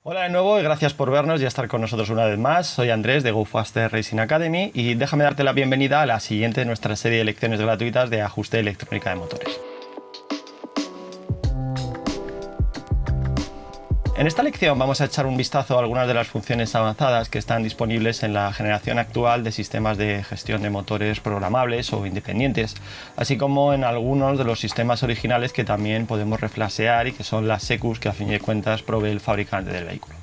Hola de nuevo y gracias por vernos y estar con nosotros una vez más. Soy Andrés de GoFaster Racing Academy y déjame darte la bienvenida a la siguiente de nuestra serie de lecciones gratuitas de ajuste de electrónica de motores. En esta lección vamos a echar un vistazo a algunas de las funciones avanzadas que están disponibles en la generación actual de sistemas de gestión de motores programables o independientes, así como en algunos de los sistemas originales que también podemos reflashear y que son las ECUs que a fin de cuentas provee el fabricante del vehículo.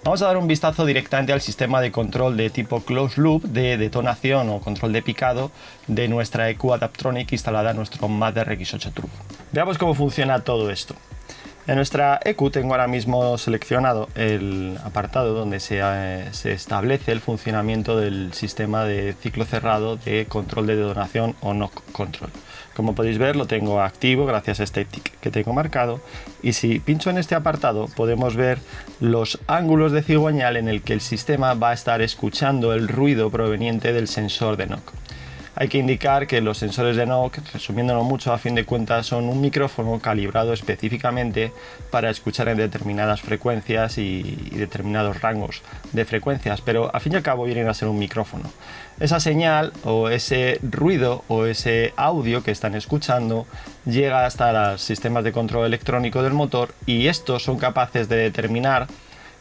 Vamos a dar un vistazo directamente al sistema de control de tipo closed loop de detonación o control de picado de nuestra ECU Adaptronic instalada en nuestro Mate RX8 Turbo. Veamos cómo funciona todo esto. En nuestra ECU tengo ahora mismo seleccionado el apartado donde se establece el funcionamiento del sistema de ciclo cerrado de control de detonación o knock control. Como podéis ver, lo tengo activo gracias a este tick que tengo marcado, y si pincho en este apartado podemos ver los ángulos de cigüeñal en el que el sistema va a estar escuchando el ruido proveniente del sensor de knock. Hay que indicar que los sensores de knock, resumiéndolo mucho, a fin de cuentas son un micrófono calibrado específicamente para escuchar en determinadas frecuencias y determinados rangos de frecuencias, pero al fin y al cabo vienen a ser un micrófono. Esa señal o ese ruido o ese audio que están escuchando llega hasta los sistemas de control electrónico del motor, y estos son capaces de determinar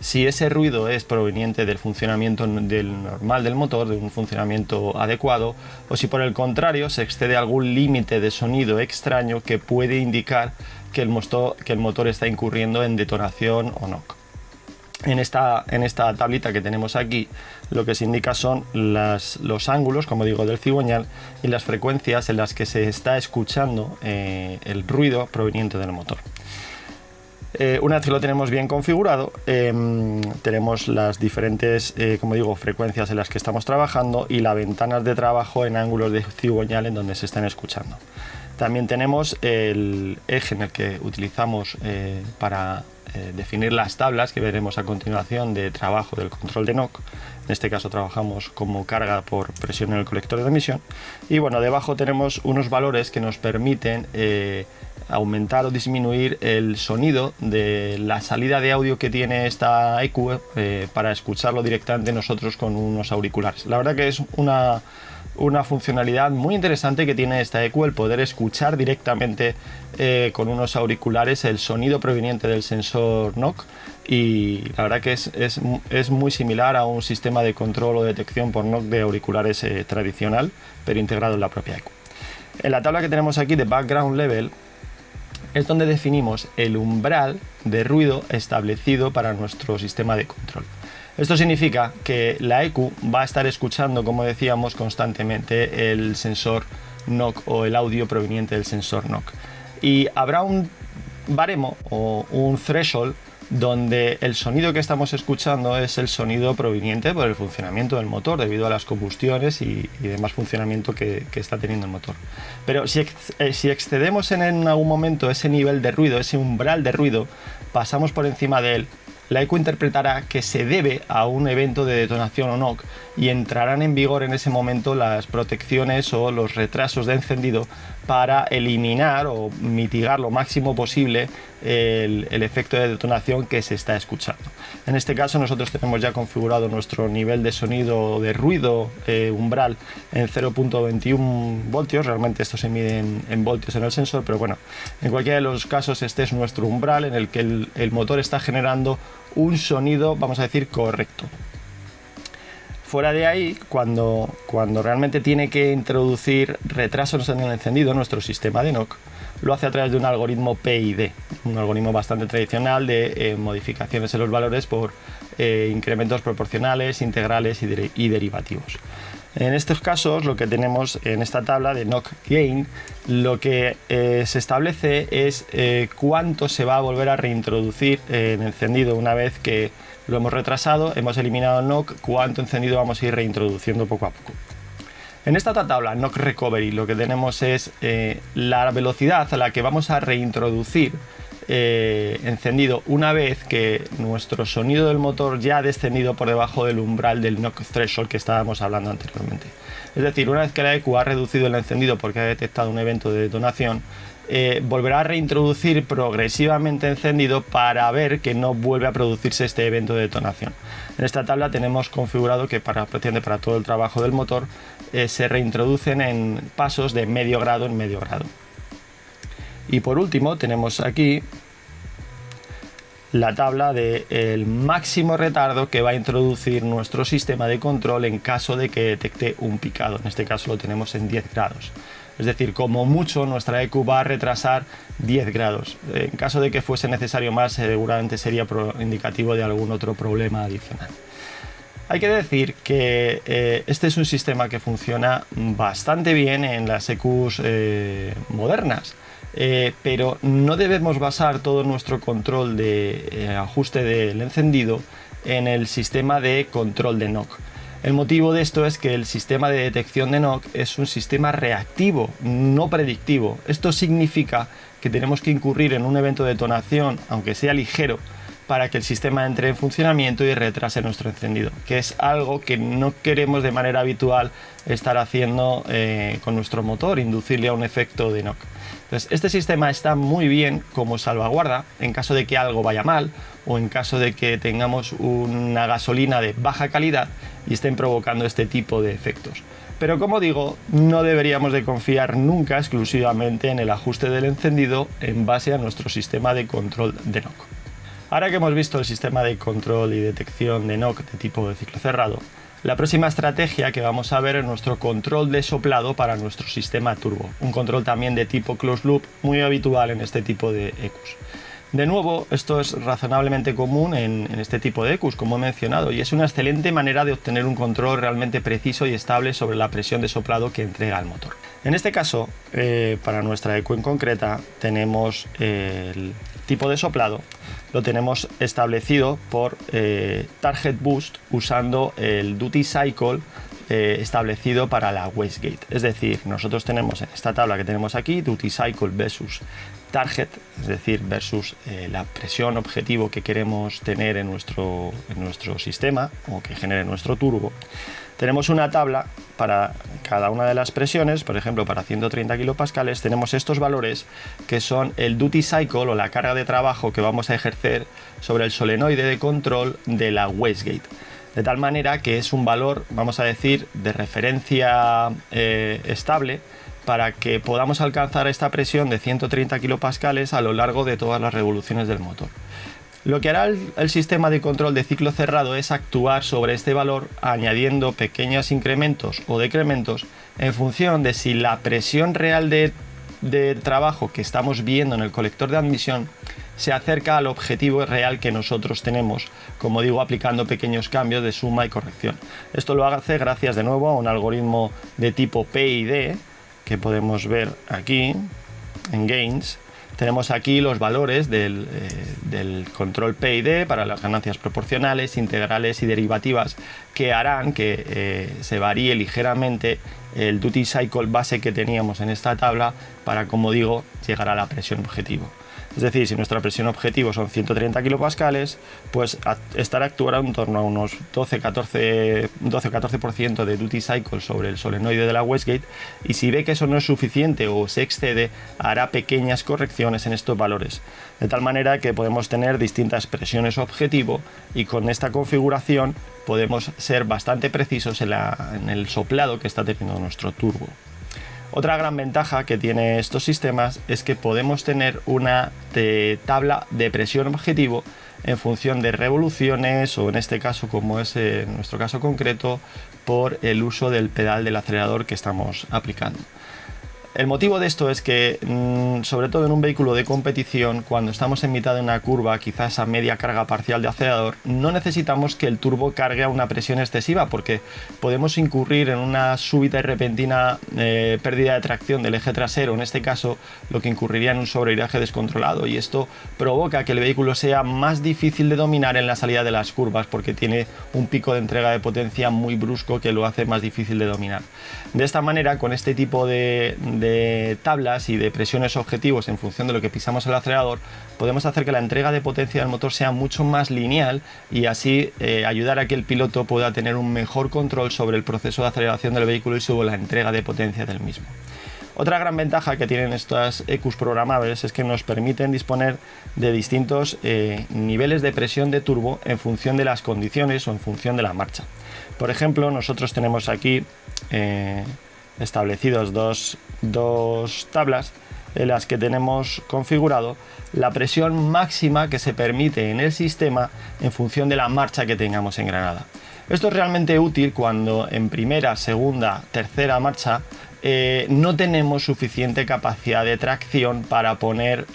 si ese ruido es proveniente del funcionamiento normal del motor, de un funcionamiento adecuado, o si por el contrario se excede algún límite de sonido extraño que puede indicar que el motor está incurriendo en detonación o knock. En esta tablita que tenemos aquí, lo que se indica son los ángulos, como digo, del cigüeñal y las frecuencias en las que se está escuchando el ruido proveniente del motor. Una vez que lo tenemos bien configurado, tenemos las diferentes como digo, frecuencias en las que estamos trabajando y las ventanas de trabajo en ángulos de cigüeñal en donde se están escuchando. También tenemos el eje en el que utilizamos para definir las tablas que veremos a continuación de trabajo del control de knock. En este caso trabajamos como carga por presión en el colector de emisión, y bueno, debajo tenemos unos valores que nos permiten aumentar o disminuir el sonido de la salida de audio que tiene esta ECU para escucharlo directamente nosotros con unos auriculares. La verdad que es una funcionalidad muy interesante que tiene esta ECU, el poder escuchar directamente con unos auriculares el sonido proveniente del sensor knock, y la verdad que es muy similar a un sistema de control o detección por knock de auriculares tradicional, pero integrado en la propia ECU. En la tabla que tenemos aquí de background level es donde definimos el umbral de ruido establecido para nuestro sistema de control. Esto significa que la ECU va a estar escuchando, como decíamos, constantemente el sensor knock o el audio proveniente del sensor knock, y habrá un baremo o un threshold donde el sonido que estamos escuchando es el sonido proveniente por el funcionamiento del motor debido a las combustiones y demás funcionamiento que está teniendo el motor. Pero si excedemos en algún momento ese nivel de ruido, ese umbral de ruido, pasamos por encima de él, la ECU interpretará que se debe a un evento de detonación o knock, y entrarán en vigor en ese momento las protecciones o los retrasos de encendido para eliminar o mitigar lo máximo posible el efecto de detonación que se está escuchando. En este caso nosotros tenemos ya configurado nuestro nivel de sonido de ruido umbral en 0.21 voltios, realmente esto se mide en voltios en el sensor, pero bueno, en cualquiera de los casos este es nuestro umbral en el que el motor está generando un sonido, vamos a decir, correcto. Fuera de ahí, cuando realmente tiene que introducir retrasos en el encendido, nuestro sistema de knock lo hace a través de un algoritmo PID, un algoritmo bastante tradicional de modificaciones en los valores por incrementos proporcionales, integrales y derivativos. En estos casos, lo que tenemos en esta tabla de knock gain, lo que se establece es cuánto se va a volver a reintroducir en encendido una vez que lo hemos retrasado, hemos eliminado el knock, cuánto encendido vamos a ir reintroduciendo poco a poco. En esta otra tabla, knock recovery, lo que tenemos es la velocidad a la que vamos a reintroducir encendido una vez que nuestro sonido del motor ya ha descendido por debajo del umbral del knock threshold que estábamos hablando anteriormente. Es decir, una vez que la ECU ha reducido el encendido porque ha detectado un evento de detonación, volverá a reintroducir progresivamente encendido para ver que no vuelve a producirse este evento de detonación. En esta tabla tenemos configurado que prácticamente para todo el trabajo del motor se reintroducen en pasos de medio grado en medio grado. Y por último tenemos aquí la tabla del máximo retardo que va a introducir nuestro sistema de control en caso de que detecte un picado. En este caso lo tenemos en 10 grados. Es decir, como mucho nuestra ECU va a retrasar 10 grados. En caso de que fuese necesario más, seguramente sería indicativo de algún otro problema adicional. Hay que decir que este es un sistema que funciona bastante bien en las ECUs modernas. Pero no debemos basar todo nuestro control de ajuste del encendido en el sistema de control de knock. El motivo de esto es que el sistema de detección de knock es un sistema reactivo, no predictivo. Esto significa que tenemos que incurrir en un evento de detonación, aunque sea ligero, para que el sistema entre en funcionamiento y retrase nuestro encendido, que es algo que no queremos de manera habitual estar haciendo con nuestro motor, inducirle a un efecto de knock. Entonces, este sistema está muy bien como salvaguarda en caso de que algo vaya mal o en caso de que tengamos una gasolina de baja calidad y estén provocando este tipo de efectos. Pero como digo, no deberíamos de confiar nunca exclusivamente en el ajuste del encendido en base a nuestro sistema de control de knock. Ahora que hemos visto el sistema de control y detección de knock de tipo de ciclo cerrado, la próxima estrategia que vamos a ver es nuestro control de soplado para nuestro sistema turbo, un control también de tipo closed loop muy habitual en este tipo de ECUs. De nuevo, esto es razonablemente común en este tipo de ECUs, como he mencionado, y es una excelente manera de obtener un control realmente preciso y estable sobre la presión de soplado que entrega el motor. En este caso, para nuestra ECU en concreta, tenemos el tipo de soplado, lo tenemos establecido por Target Boost usando el Duty Cycle establecido para la wastegate. Es decir, nosotros tenemos en esta tabla que tenemos aquí Duty Cycle versus Target, es decir, versus la presión objetivo que queremos tener en nuestro sistema o que genere nuestro turbo. Tenemos una tabla para cada una de las presiones, por ejemplo, para 130 kilopascales tenemos estos valores que son el duty cycle o la carga de trabajo que vamos a ejercer sobre el solenoide de control de la wastegate. De tal manera que es un valor, vamos a decir, de referencia estable para que podamos alcanzar esta presión de 130 kilopascales a lo largo de todas las revoluciones del motor. Lo que hará el sistema de control de ciclo cerrado es actuar sobre este valor añadiendo pequeños incrementos o decrementos en función de si la presión real de trabajo que estamos viendo en el colector de admisión se acerca al objetivo real que nosotros tenemos, como digo, aplicando pequeños cambios de suma y corrección. Esto lo hace gracias de nuevo a un algoritmo de tipo PID que podemos ver aquí en Gains. Tenemos aquí los valores del control PID para las ganancias proporcionales, integrales y derivativas que harán que se varíe ligeramente el duty cycle base que teníamos en esta tabla para, como digo, llegar a la presión objetivo. Es decir, si nuestra presión objetivo son 130 kilopascales, pues estará actuando en torno a unos 12-14% de duty cycle sobre el solenoide de la wastegate, y si ve que eso no es suficiente o se excede, hará pequeñas correcciones en estos valores, de tal manera que podemos tener distintas presiones objetivo y con esta configuración podemos ser bastante precisos en el soplado que está teniendo nuestro turbo. Otra gran ventaja que tiene estos sistemas es que podemos tener una tabla de presión objetivo en función de revoluciones o, en este caso, como es en nuestro caso concreto, por el uso del pedal del acelerador que estamos aplicando. El motivo de esto es que, sobre todo en un vehículo de competición, cuando estamos en mitad de una curva, quizás a media carga parcial de acelerador, no necesitamos que el turbo cargue a una presión excesiva, porque podemos incurrir en una súbita y repentina pérdida de tracción del eje trasero, en este caso lo que incurriría en un sobreviraje descontrolado, y esto provoca que el vehículo sea más difícil de dominar en la salida de las curvas, porque tiene un pico de entrega de potencia muy brusco que lo hace más difícil de dominar. De esta manera, con este tipo de de tablas y de presiones objetivos en función de lo que pisamos el acelerador, podemos hacer que la entrega de potencia del motor sea mucho más lineal y así ayudar a que el piloto pueda tener un mejor control sobre el proceso de aceleración del vehículo y sobre la entrega de potencia del mismo. Otra gran ventaja que tienen estas EQs programables es que nos permiten disponer de distintos niveles de presión de turbo en función de las condiciones o en función de la marcha. Por ejemplo, nosotros tenemos aquí establecidos dos tablas en las que tenemos configurado la presión máxima que se permite en el sistema en función de la marcha que tengamos engranada. Esto es realmente útil cuando en primera, segunda, tercera marcha no tenemos suficiente capacidad de tracción para poner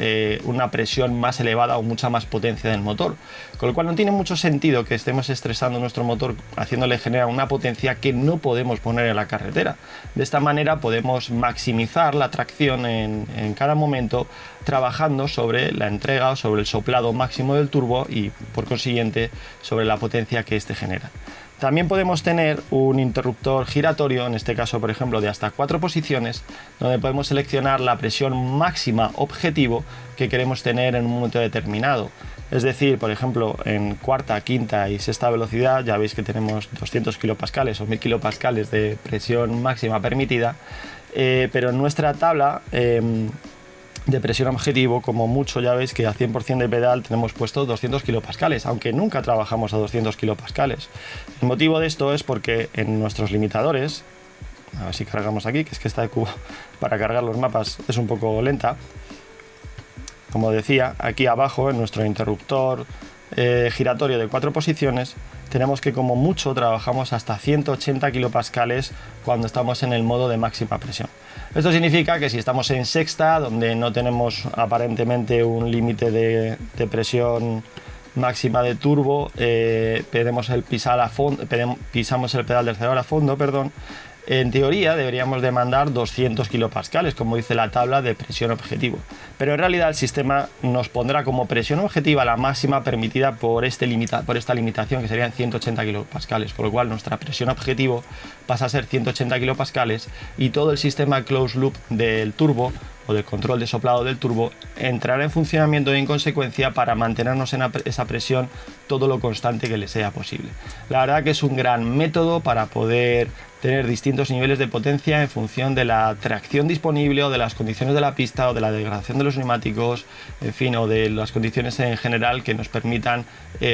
una presión más elevada o mucha más potencia del motor, con lo cual no tiene mucho sentido que estemos estresando nuestro motor haciéndole generar una potencia que no podemos poner en la carretera. De esta manera podemos maximizar la tracción en cada momento, trabajando sobre la entrega o sobre el soplado máximo del turbo y por consiguiente sobre la potencia que éste genera. También podemos tener un interruptor giratorio, en este caso por ejemplo de hasta 4 posiciones, donde podemos seleccionar la presión máxima objetivo que queremos tener en un momento determinado. Es decir, por ejemplo, en cuarta, quinta y sexta velocidad ya veis que tenemos 200 kilopascales o 1000 kilopascales de presión máxima permitida, pero en nuestra tabla de presión objetivo, como mucho ya veis que a 100% de pedal tenemos puesto 200 kilopascales, aunque nunca trabajamos a 200 kilopascales. El motivo de esto es porque en nuestros limitadores, a ver si cargamos aquí, que es que esta EQ para cargar los mapas es un poco lenta. Como decía, aquí abajo en nuestro interruptor giratorio de 4 posiciones tenemos que como mucho trabajamos hasta 180 kilopascales cuando estamos en el modo de máxima presión. Esto significa que si estamos en sexta, donde no tenemos aparentemente un límite de presión máxima de turbo, pisamos el pedal del acelerador a fondo, en teoría deberíamos demandar 200 kilopascales, como dice la tabla de presión objetivo. Pero en realidad el sistema nos pondrá como presión objetiva la máxima permitida por esta limitación, que serían 180 kilopascales, con lo cual nuestra presión objetivo pasa a ser 180 kilopascales y todo el sistema closed loop del turbo o del control de soplado del turbo entrará en funcionamiento y en consecuencia para mantenernos en esa presión todo lo constante que le sea posible. La verdad que es un gran método para poder tener distintos niveles de potencia en función de la tracción disponible o de las condiciones de la pista o de la degradación de los neumáticos, en fin, o de las condiciones en general que nos permitan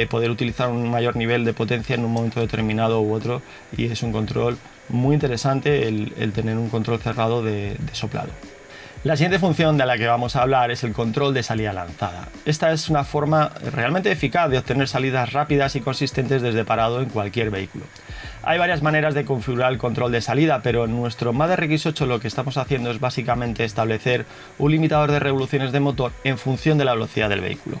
poder utilizar un mayor nivel de potencia en un momento determinado u otro, y es un control muy interesante el tener un control cerrado de soplado. La siguiente función de la que vamos a hablar es el control de salida lanzada. Esta es una forma realmente eficaz de obtener salidas rápidas y consistentes desde parado en cualquier vehículo. Hay varias maneras de configurar el control de salida, pero en nuestro Maverick X8 lo que estamos haciendo es básicamente establecer un limitador de revoluciones de motor en función de la velocidad del vehículo.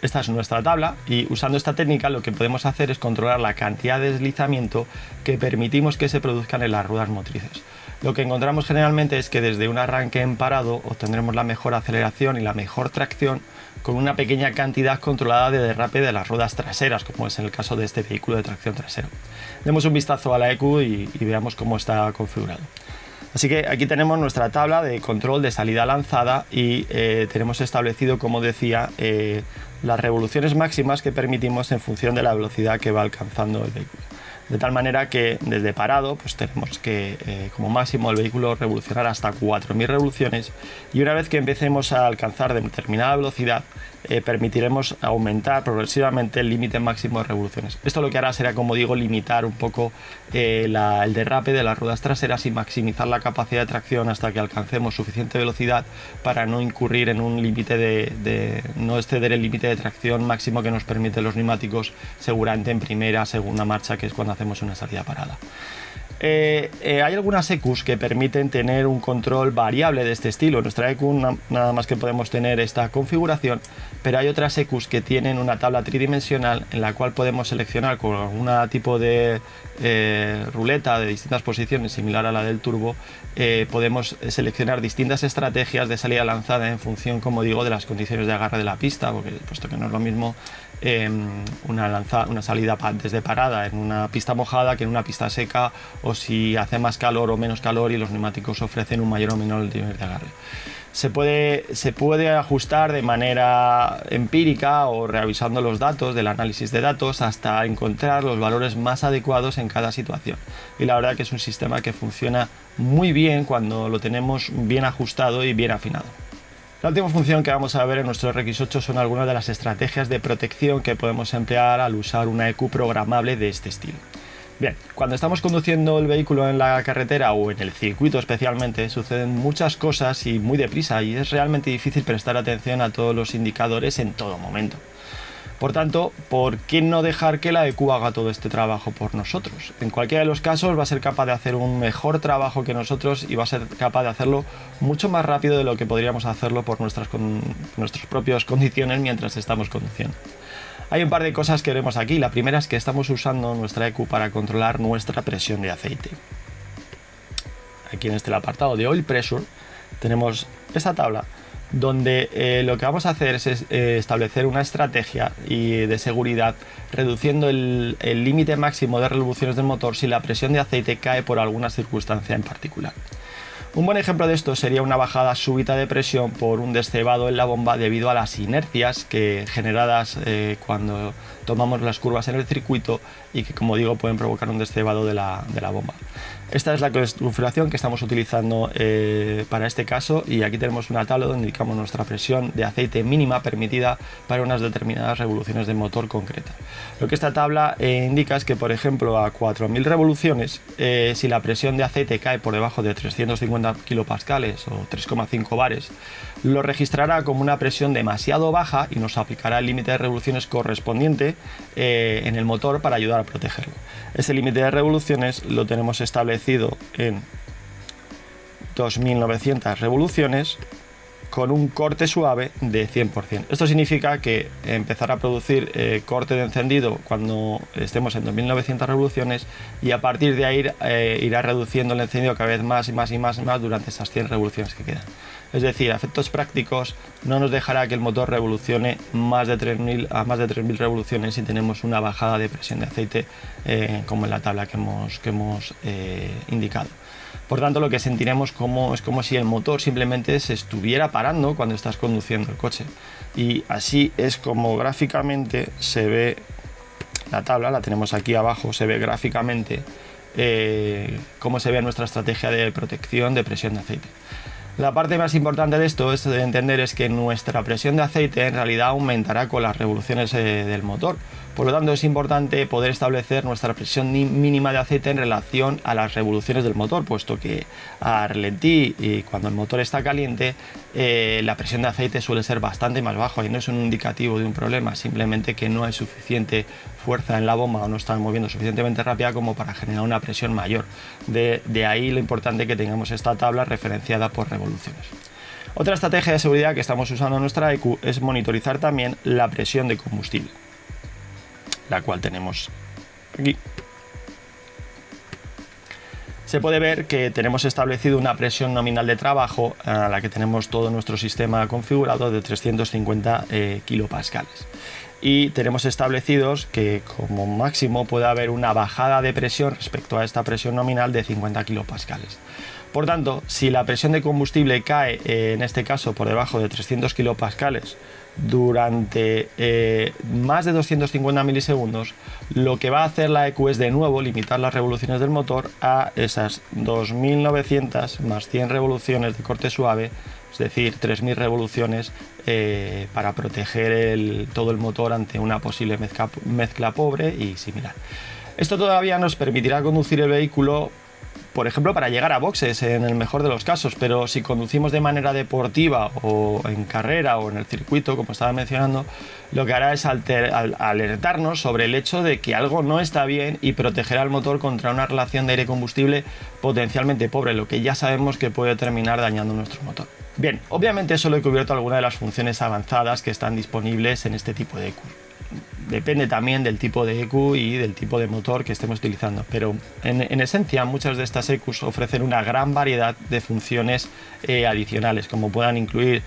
Esta es nuestra tabla y usando esta técnica lo que podemos hacer es controlar la cantidad de deslizamiento que permitimos que se produzcan en las ruedas motrices. Lo que encontramos generalmente es que desde un arranque en parado obtendremos la mejor aceleración y la mejor tracción con una pequeña cantidad controlada de derrape de las ruedas traseras, como es en el caso de este vehículo de tracción trasera. Demos un vistazo a la EQ y veamos cómo está configurado. Así que aquí tenemos nuestra tabla de control de salida lanzada y tenemos establecido, como decía, las revoluciones máximas que permitimos en función de la velocidad que va alcanzando el vehículo. De tal manera que desde parado pues tenemos que como máximo el vehículo revolucionar hasta 4000 revoluciones, y una vez que empecemos a alcanzar determinada velocidad permitiremos aumentar progresivamente el límite máximo de revoluciones. Esto lo que hará será, como digo, limitar un poco el derrape de las ruedas traseras y maximizar la capacidad de tracción hasta que alcancemos suficiente velocidad para no incurrir en un límite no exceder el límite de tracción máximo que nos permiten los neumáticos seguramente en primera, segunda marcha, que es cuando hacemos una salida parada. Hay algunas EQs que permiten tener un control variable de este estilo. En nuestra EQ nada más que podemos tener esta configuración, pero hay otras EQs que tienen una tabla tridimensional en la cual podemos seleccionar con algún tipo de ruleta de distintas posiciones similar a la del turbo. Podemos seleccionar distintas estrategias de salida lanzada en función, como digo, de las condiciones de agarre de la pista, porque puesto que no es lo mismo una salida desde parada en una pista mojada que en una pista seca, o si hace más calor o menos calor y los neumáticos ofrecen un mayor o menor nivel de agarre. Se puede ajustar de manera empírica o revisando los datos del análisis de datos hasta encontrar los valores más adecuados en cada situación. Y la verdad que es un sistema que funciona muy bien cuando lo tenemos bien ajustado y bien afinado. La última función que vamos a ver en nuestro RX8 son algunas de las estrategias de protección que podemos emplear al usar una EQ programable de este estilo. Bien, cuando estamos conduciendo el vehículo en la carretera o en el circuito especialmente, suceden muchas cosas y muy deprisa, y es realmente difícil prestar atención a todos los indicadores en todo momento. Por tanto, ¿por qué no dejar que la EQ haga todo este trabajo por nosotros? En cualquiera de los casos va a ser capaz de hacer un mejor trabajo que nosotros y va a ser capaz de hacerlo mucho más rápido de lo que podríamos hacerlo por nuestras propias condiciones mientras estamos conduciendo. Hay un par de cosas que veremos aquí. La primera es que estamos usando nuestra EQ para controlar nuestra presión de aceite. Aquí en el apartado de Oil Pressure tenemos esta tabla donde lo que vamos a hacer es establecer una estrategia de seguridad reduciendo el límite máximo de revoluciones del motor si la presión de aceite cae por alguna circunstancia en particular. Un buen ejemplo de esto sería una bajada súbita de presión por un descebado en la bomba debido a las inercias generadas cuando tomamos las curvas en el circuito y que, como digo, pueden provocar un descebado de la bomba. Esta es la configuración que estamos utilizando para este caso, y aquí tenemos una tabla donde indicamos nuestra presión de aceite mínima permitida para unas determinadas revoluciones de motor concreta. Lo que esta tabla indica es que, por ejemplo, a 4000 revoluciones, si la presión de aceite cae por debajo de 350 kilopascales o 3,5 bares, lo registrará como una presión demasiado baja y nos aplicará el límite de revoluciones correspondiente en el motor para ayudar a protegerlo. Este límite de revoluciones lo tenemos establecido en 2900 revoluciones con un corte suave de 100%. Esto significa que empezará a producir corte de encendido cuando estemos en 2900 revoluciones, y a partir de ahí irá reduciendo el encendido cada vez más y más y más y más durante esas 100 revoluciones que quedan. Es decir, a efectos prácticos no nos dejará que el motor revolucione a más de 3000 revoluciones si tenemos una bajada de presión de aceite como en la tabla que hemos indicado. Por tanto, lo que sentiremos es como si el motor simplemente se estuviera parando cuando estás conduciendo el coche. Y así es como gráficamente se ve la tabla, la tenemos aquí abajo, se ve gráficamente cómo se ve nuestra estrategia de protección de presión de aceite. La parte más importante de esto es de entender es que nuestra presión de aceite en realidad aumentará con las revoluciones del motor. Por lo tanto, es importante poder establecer nuestra presión mínima de aceite en relación a las revoluciones del motor, puesto que a ralentí y cuando el motor está caliente, la presión de aceite suele ser bastante más baja, y no es un indicativo de un problema, simplemente que no hay suficiente fuerza en la bomba o no está moviendo suficientemente rápida como para generar una presión mayor. De ahí lo importante que tengamos esta tabla referenciada por revoluciones. Otra estrategia de seguridad que estamos usando en nuestra EQ es monitorizar también la presión de combustible, la cual tenemos aquí. Se puede ver que tenemos establecido una presión nominal de trabajo a la que tenemos todo nuestro sistema configurado de 350 kilopascales. Y tenemos establecidos que como máximo puede haber una bajada de presión respecto a esta presión nominal de 50 kilopascales. Por tanto, si la presión de combustible cae, en este caso por debajo de 300 kilopascales, durante más de 250 milisegundos, lo que va a hacer la EQ es de nuevo limitar las revoluciones del motor a esas 2900 más 100 revoluciones de corte suave, es decir, 3000 revoluciones para proteger todo el motor ante una posible mezcla pobre y similar. Esto todavía nos permitirá conducir el vehículo, por ejemplo, para llegar a boxes en el mejor de los casos, pero si conducimos de manera deportiva o en carrera o en el circuito, como estaba mencionando, lo que hará es alertarnos sobre el hecho de que algo no está bien y protegerá al motor contra una relación de aire-combustible potencialmente pobre, lo que ya sabemos que puede terminar dañando nuestro motor. Bien, obviamente solo he cubierto algunas de las funciones avanzadas que están disponibles en este tipo de EQ. depende también del tipo de ECU y del tipo de motor que estemos utilizando, pero en esencia muchas de estas ECUs ofrecen una gran variedad de funciones adicionales, como puedan incluir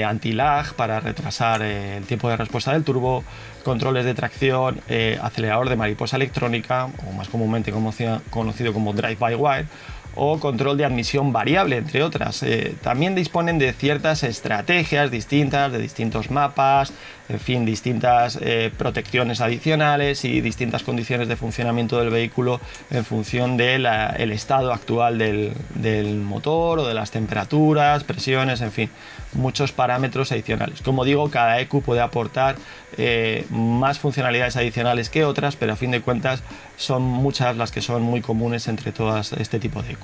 anti-lag para retrasar el tiempo de respuesta del turbo, controles de tracción, acelerador de mariposa electrónica, o más comúnmente conocido como drive-by-wire, o control de admisión variable, entre otras. También disponen de ciertas estrategias distintas, de distintos mapas, en fin, distintas protecciones adicionales y distintas condiciones de funcionamiento del vehículo en función del estado actual del motor o de las temperaturas, presiones, en fin, muchos parámetros adicionales. Como digo, cada ECU puede aportar más funcionalidades adicionales que otras, pero a fin de cuentas son muchas las que son muy comunes entre todas este tipo de ECUs.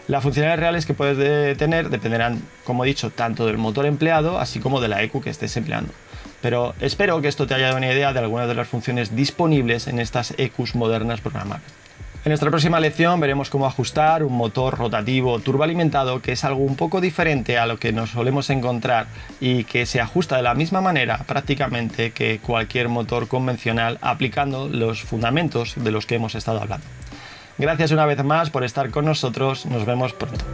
Las funcionalidades reales que puedes tener dependerán, como he dicho, tanto del motor empleado así como de la ECU que estés empleando. Pero espero que esto te haya dado una idea de algunas de las funciones disponibles en estas ECUs modernas programables. En nuestra próxima lección veremos cómo ajustar un motor rotativo turboalimentado, que es algo un poco diferente a lo que nos solemos encontrar y que se ajusta de la misma manera prácticamente que cualquier motor convencional, aplicando los fundamentos de los que hemos estado hablando. Gracias una vez más por estar con nosotros, nos vemos pronto.